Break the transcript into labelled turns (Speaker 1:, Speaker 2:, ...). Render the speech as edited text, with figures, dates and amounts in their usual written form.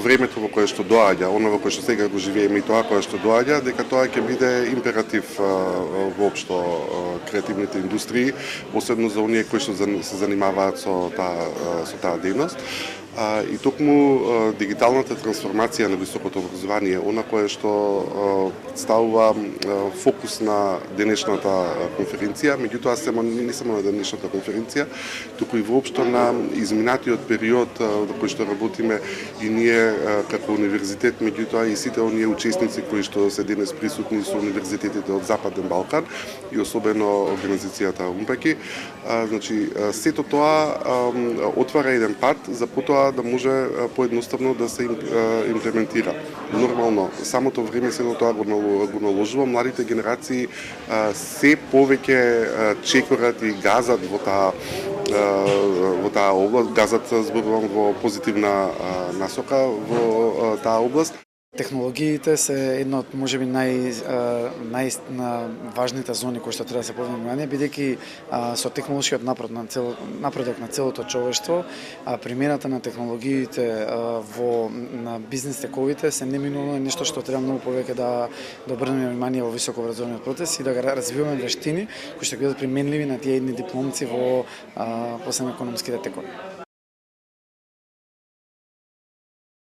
Speaker 1: времето во кое што доаѓа, оно во кое што сега го живееме и тоа кое што доаѓа, дека тоа ќе биде императив воопшто креативните индустрии, посебно за оние кои што се занимаваат со таа дејност. И токму дигиталната трансформација на високото образование, она кое што ставува фокус на денешната конференција, меѓутоа не само на денешната конференција, туку и воопшто на изминатиот период во кој што работиме и ние како универзитет, меѓутоа и сите оние учесници кои што се денес присутни со универзитетите од Западен Балкан и особено организацијата УМПЕКИ. Значи, сето тоа отвара еден пат за потоа да може поедноставно да се имплементира. Нормално, самото време сето тоа го наложува, младите генерации се повеќе чекорат и газат во таа област, газат зборувам во позитивна насока во таа област.
Speaker 2: Технологиите се една од можеби најважните зони кои што треба да се поведат внимание, бидејќи со технолошкиот напредок на целото човештво, примената на технологиите на бизнис тековите се неминуно нешто што треба многу повеќе да обрнеме внимание во високообразовниот процес и да го развиваме вештини кои што ќе бидат применливи на тие едни дипломци во после економските текови.